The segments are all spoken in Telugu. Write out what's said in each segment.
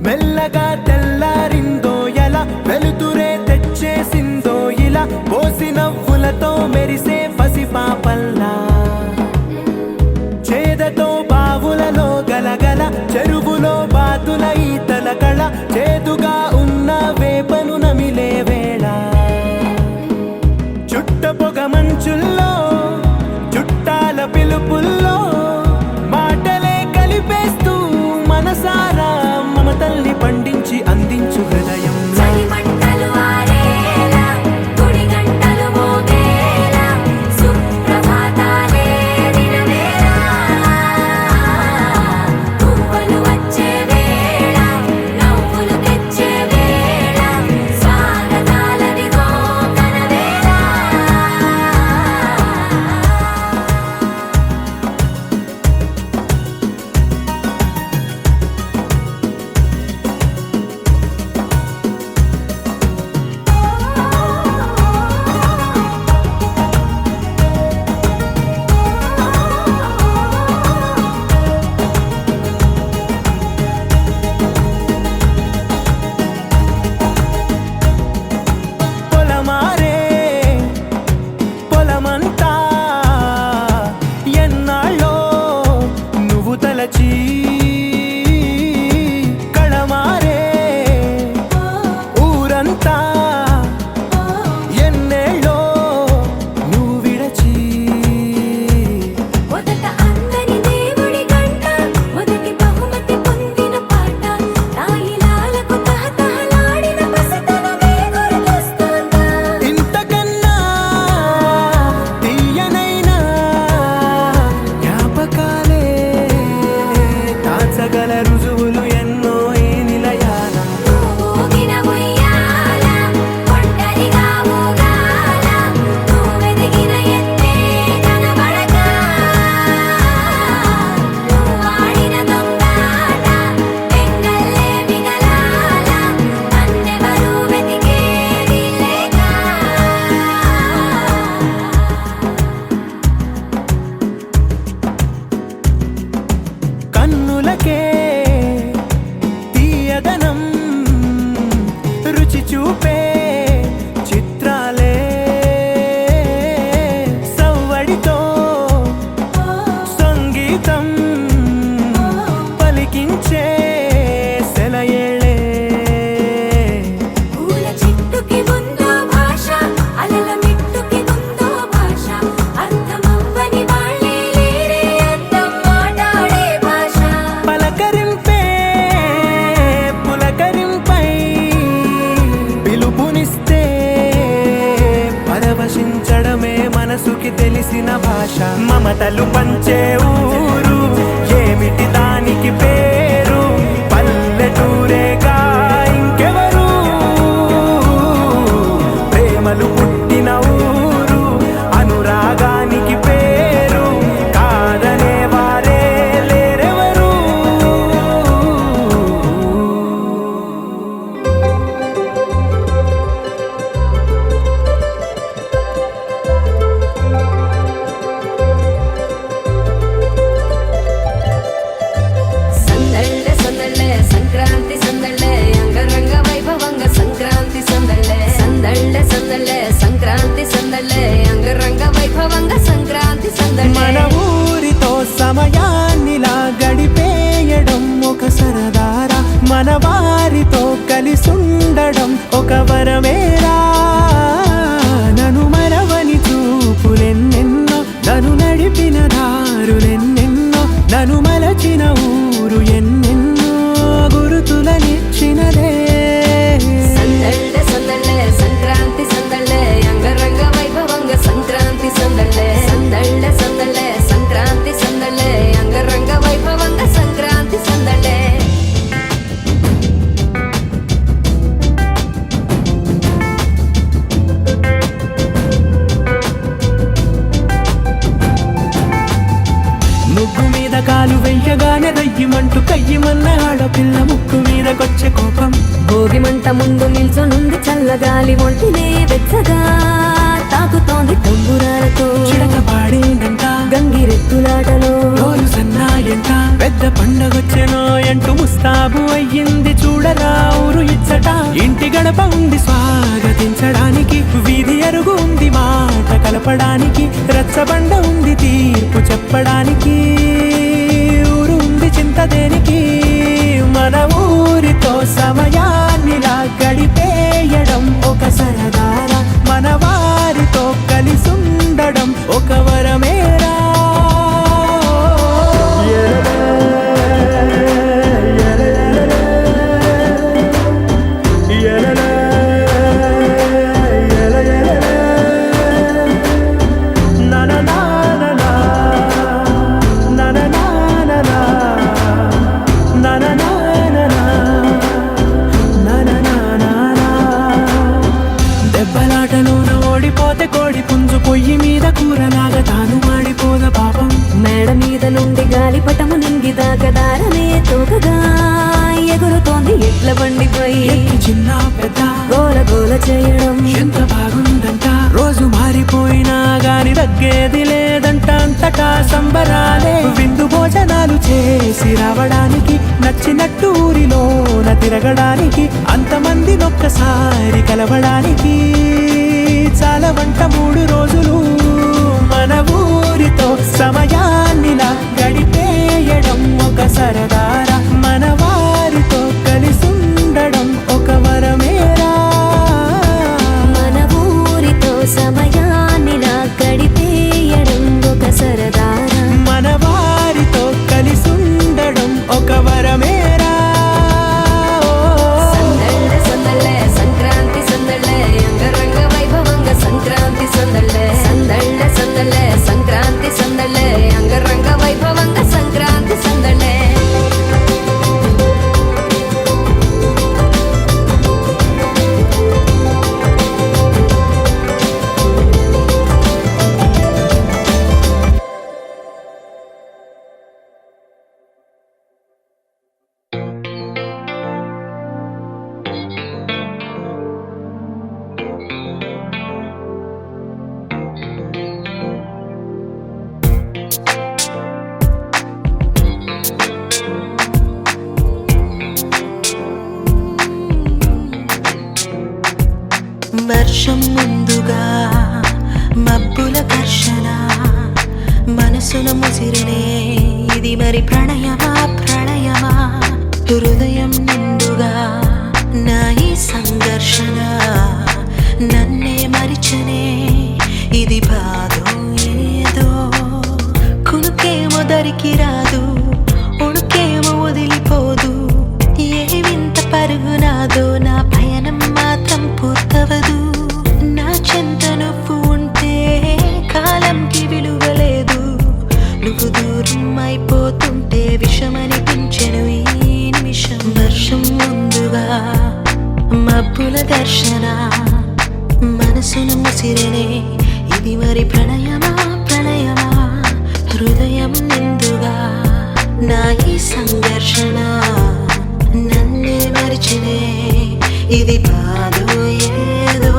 మెల్లగా తెల్లారిందో ఎలా వెలుతురే తెచ్చేసిందో ఇలా పోసి నవ్వులతో మెరిసే పసిపాపల్లా చేదతో బావులలో గలగల చెరువులో బాతుల ఈతల కళ చేదుగా ఉన్న వేపను నమిలే వేళ చుట్ట పొగ మంచుల్లో చుట్టాల పిలుపుల్లో మాటలే కలిపేస్తూ మనసారా మమతల్ని పండించి అందించు హృదయం కళమారే ఊరంతా ఎన్నేళ్ళో నువ్వు విడచి మొదట అందరి దేవుడి గంట మొదటి బహుమతి పొందిన పాట తాయిలాలకు తహతహలాడిన పసితనమే గుర్తొస్తుందా ఇంతకన్నా తీయనైనా జ్ఞాపకాలే దాచగల రుజువులు ఎన్నో ఈ నిలయాల ఊగిన ఉయ్యాల ఒంటరిగా ఊగాల నువ్వెదిగిన ఎత్తే కనబడక నువ్వాడిన దొంగాట పెంగల్లే మిగలాల నన్నెవరూ వెతికేది లేక కన్నులకే తీయదనం రుచి చూపే చిత్రాలే సవ్వడితో సంగీతం పలికించే సెలయేళే పూల చెట్టుకి ఉందో భాష అలల మిట్టుకి ఉందో భాష అర్థమవ్వని వాళ్ళే లేరే అందం మాట్లాడే భాష పలకరింపే పులకరింపై పిలుపునిస్తే పరవశించడమే మనసుకి తెలిసిన భాష మమతలు పంచే ఊరు ఏమిటి దానికి పేరు పల్లెటూరేగా ఇంకెవరు ప్రేమలు పుట్టిన ఊరు అనురాగానికి పేరు కాదనే వారే లేరెవరు సందళ్ళే సందళ్ళే సంక్రాంతి సందళ్ళే అంగరంగ వైభవంగ సంక్రాంతి సందళ్ళే సందళ్ళే సందళ్ళే సంక్రాంతి సందళ్ళే అంగరంగ వైభవంగ సంక్రాంతి సందళ్ళే మన ఊరితో సమయాన్నిలా గడిపేయడం ఒక సరదారా మన వారితో కలిసుండడం ఒక వరమేరా నన్ను మరవని చూపులెన్నెన్నో నన్ను నడిపిన దారులెన్నెన్నో నన్ను మలచిన ఊరు ఎన్నెన్నో గురుతులనిచ్చినదే సందళ్ళే సందళ్ళే సంక్రాంతి సందళ్ళే అంగరంగ వైభవంగ సంక్రాంతి సందళ్ళే సందళ్ళే సందళ్ళే సంక్రాంతి సందళ్ళే కాలు వెయ్యగానే రయ్యమంటూ కయ్యమన్న ఆడపిల్ల ముక్కు మీదకొచ్చే కోపం. భోగి మంట ముందు నిల్చొనుంది చల్లగాలి ఒంటినే వెచ్చగా తాకుతోంది తంబురాలతో చిడక పాడేనంట గంగిరెత్తులాటలో రోజు సన్నాయంట పెద్ద పండగొచ్చెనో అంటూ ముస్తాబు అయ్యింది చూడరా ఊరు ఇచ్చట. ఇంటి గడప ఉంది స్వాగతించడానికి, వీధి అరుగు ఉంది మాట కలపడానికి, రచ్చబండ ఉంది తీర్పు చెప్పడానికి, ఊరు ఉంది చింత దేనికి. మన ఊరితో సమయాన్నిలా గడిపేయడం ఒక సరదారా, మన వారితో కలిసుండడం ఒక వరమేరా. దెబ్బలాటలోన ఓడిపోతే కోడి పుంజు పొయ్యి మీద కూరలాగా తాను మాడిపోద పాపం. మేడ మీద నుండి గాలిపటము నింగి దాకదారనే తోకగా ఎగురుతోంది ఎడ్ల బండిపై ఎక్కి చిన్న పెద్ద గోల గోల చేయడం ఎంత బాగుందంట. రోజు మారిపోయినా గాని తగ్గేది లేదంట, అంతటా సంబరాలే. విందు భోజనాలు చేసి రావడానికి, నచ్చినట్టు ఊరిలోన తిరగడానికి, అంతమంది ఒక్కసారి కలవడానికి చాలా వంట 3 రోజులు. మన ఊరితో సమయాన్నిలా గడిపేయడం ఒక సరదారా, మన వారితో కలిసుండడం ఒక వరమేరా. మన ఊరితో సమయాన్నిలా గడిపేయడం ఒక సరదారా, మన వారితో కలిసుండడం ఒక వరమేరా. సందళ్ళే సందళ్ళే సంక్రాంతి సందళ్ళే అంగరంగ వైభవంగా సంక్రాంతి సందళ్ళే సందళ్ళే సందళ్ళే సంక్రాంతి సందళ్ళే అంగరంగ వైభవంగా సంక్రాంతి సందళ్ళే. వర్షం ముందుగా మబ్బుల ఘర్షణ మనసున ముసిరినే ఇది మరి ప్రణయమా ప్రణయమా. హృదయం నిండుగా నా ఈ సంఘర్షణ నన్నే మరిచనే ఇది బాధో ఏదో. కునుకేమో దరికి రాదు, ఉణుకేమో వదిలిపోదు, ఏ వింత పరుగు నాదో నా పయనం మాత్రం పూర్తవదు. నా చెంత నువ్వు ఉంటే కాలంకి విలువలేదు, నువ్వు దూరం అయిపోతుంటే విషమనిపించెను ఈ నిమిషం. వర్షం ముందుగా మబ్బుల ఘర్షణ మనసును ముసిరనే ఇది మరి ప్రణయమా ప్రణయమా. హృదయం నిండుగా నా ఈ సంఘర్షణ నన్నే మరిచినే ఇది బాధో ఏదో.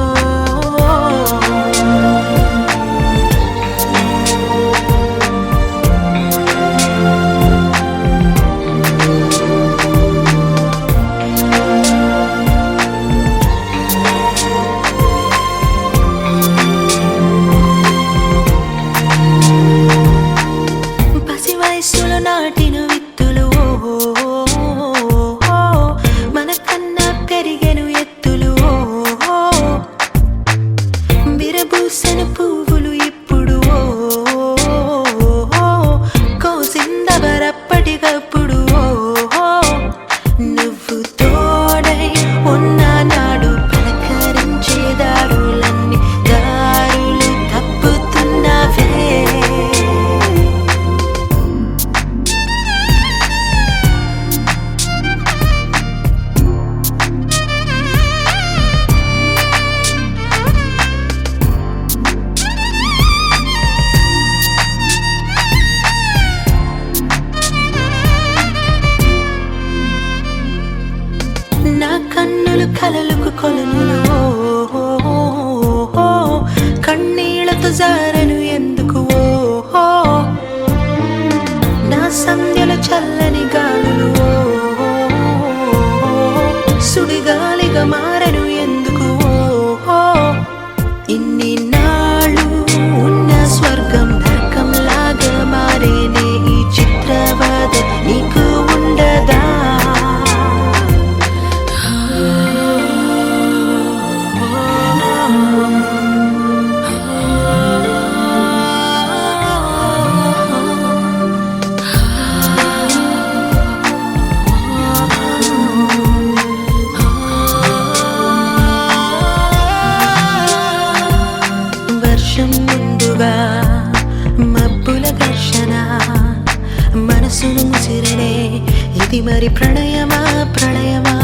ఇది మరి ప్రణయమా ప్రణయమా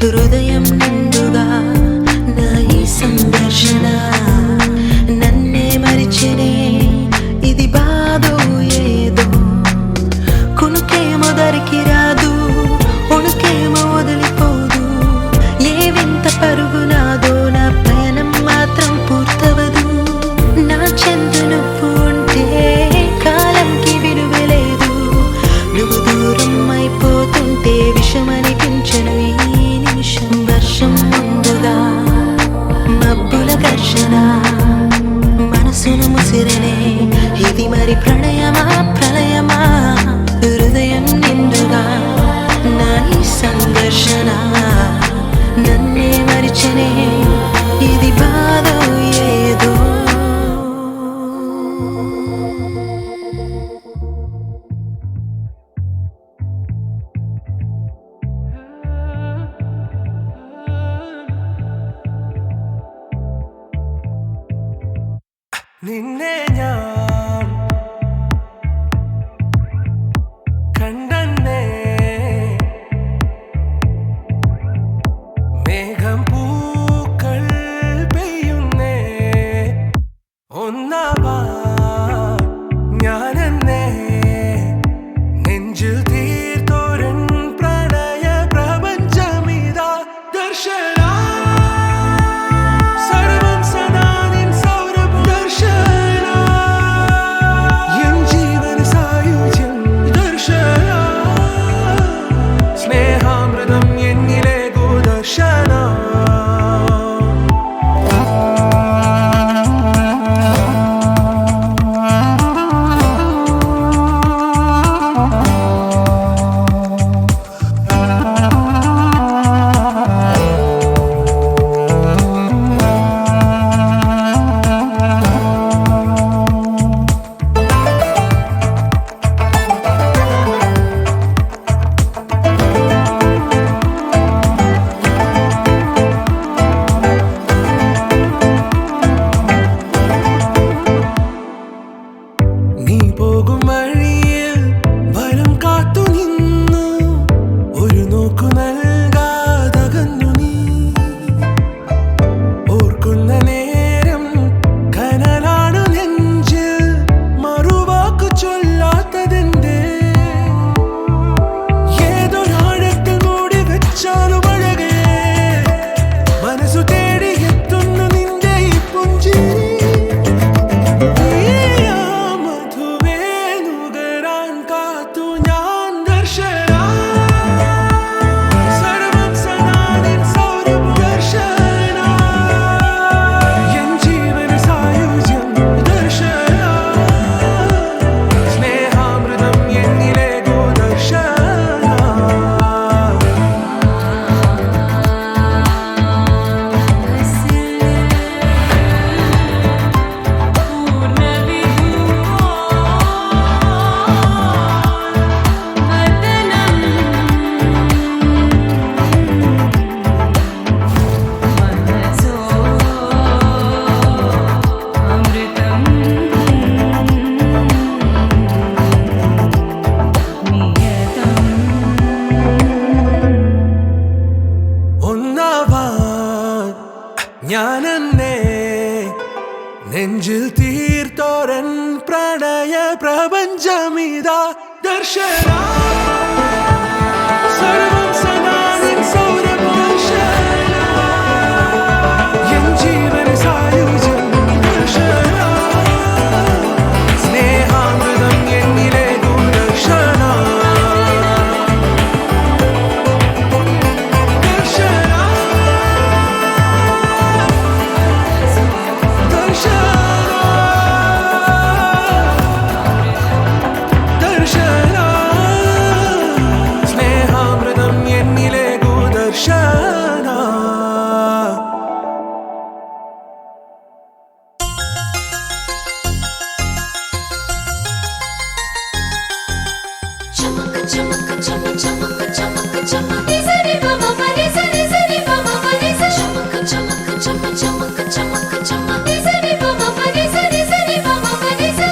హృదయం నిండుగా నా ఈ సందర్శన నన్నే మరిచెనే ఇది బాధో ఏదో కునుకేమో దరికి రాదు ఉణుకేమో వదిలిపోదు ఏ వింత పరుగు నాదో నా పయనం మాత్రం పూర్తవదు నా చెందు నువ్వు ఉంటే కాలంకి విలువలేదు నువ్వు దూరం అయిపోతుంటే విషమనిపించను ఈ నిమిషం వర్షం ముందుగా మబ్బుల ఘర్షణ మనసును ముసిరనే ఇది మరి ప్రణయమా ప్రళయమా హృదయం నిండుగా నా ఈ సంఘర్షణ నన్నే మరిచనే ఇది బాధో ఏదో നിന്നെ ഞാൻ കണ്ടെന്നേ മേഘം പൂക്കൾ പെയ്യുന്നേ ഒന്നാവാൻ ഞാനെന്നേ നെഞ്ചിൽ തീർത്തോരൻ പ്രണയ പ്രപഞ്ചമിതാ ദർശന സർവം സദാ നിൻ സൗരഭ ദർശന എൻ ജീവന സായുജ്യം ദർശന സ്നേഹാമൃതം എന്നിലേകു ദർശന നീ പോകും വഴിയിൽ വരം കാത്തു നിന്നു ഒരു നോക്കു നൽകാതകന്നു നീ ഓർക്കുന്ന നേരം കനലാണു നെഞ്ചിൽ മറുവാക്കു ചൊല്ലാത്തതെന്തേ ഏതൊരാഴത്തിൽ മൂടി വെച്ചാലും അഴകേ മനസ്സു തേടി എത്തുന്നു നിന്റെ ഈ പുഞ്ചിരി ഒന്നാവാൻ ഞാനെന്നേ നെഞ്ചിൽ തീർത്തോരൻ പ്രണയ പ്രപഞ്ചമിതാ ദർശന സർവം സദാ നിൻ സൗരഭ ദർശന എൻ ജീവന സായുജ്യം ദർശന സ്നേഹാമൃതം എന്നിലേകു ദർശന സ്നേഹാമൃതം എന്നിലേകു ദർശന చమక చమక చమ చమక చమక చమ నిసరి పమ పని సరి సరి పమ పని స చమక చమక చమ చమక చమక చమ నిసరి పమ పని సరి సరి పమ పని స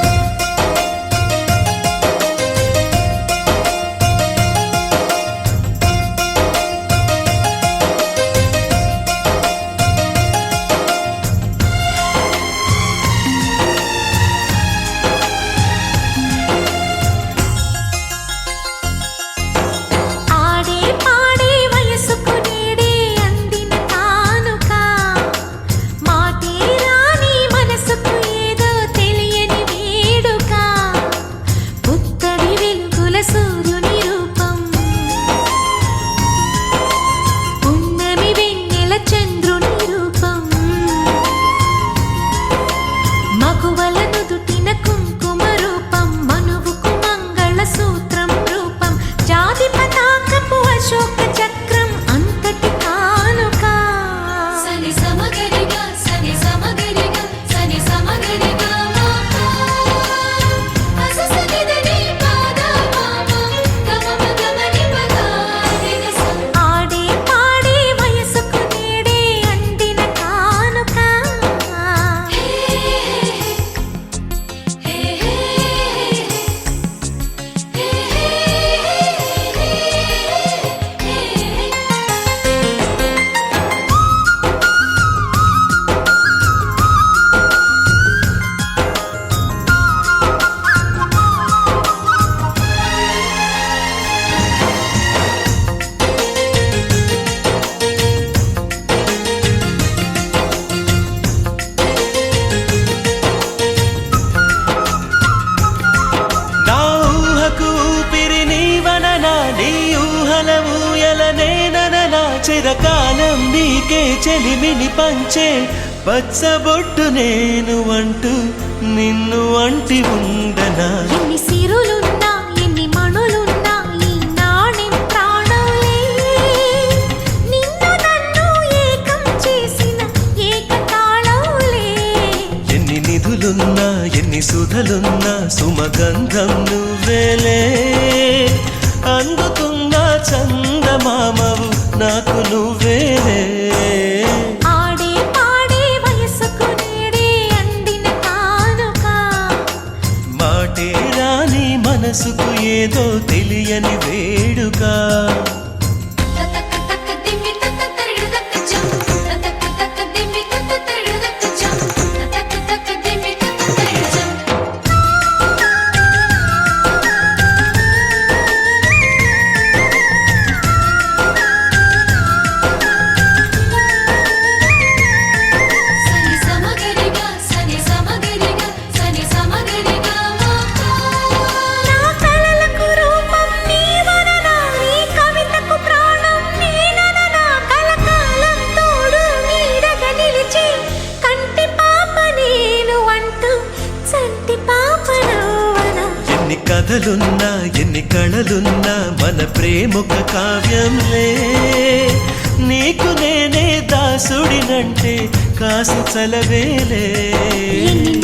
ఊహల ఊయలనేనలా చిరకాలం నీకే చెలిమిని పంచే పచ్చబొట్టు నేను అంటూ నిన్ను అంటి ఉండనా ఎన్ని సిరులున్నా ఎన్ని మణులున్నా ఈ నాణెం ప్రాణంలే నిన్ను నన్ను ఏకం చేసిన ఏకతాళంలే ఎన్ని నిధులున్నా ఎన్ని సుధలున్నా సుమగంధం నువ్వేలే అందుతున్న చందమామవు నాకు నువ్వేలే ఆడే పాడే వయసుకు నేడే అందిన కానుక మాటే రాని మనసుకు ఏదో తెలియని వేడుక తతక తక దిమ్మి తత తరిడు తక జం తతక తక దిమ్మి తత తరిడు తక జం తతక తక దిమ్మి తత తరిడు జం సని సమగరిగా సని సమగరిగా సని సమగరిగా నా కలలకు రూపం నీవననా నీ కవితకు ప్రాణం నేనననా కలకాలం తోడు నీడగా నిలిచి కంటి పాప నేను అంటూ చంటి పాప నవ్వనా ఎన్ని కథలున్నా ఎన్ని కళలున్నా మన ప్రేమొక కావ్యంలే నీకు నేనే దాసుడినంటే కాసు చలవేలే ఎన్ని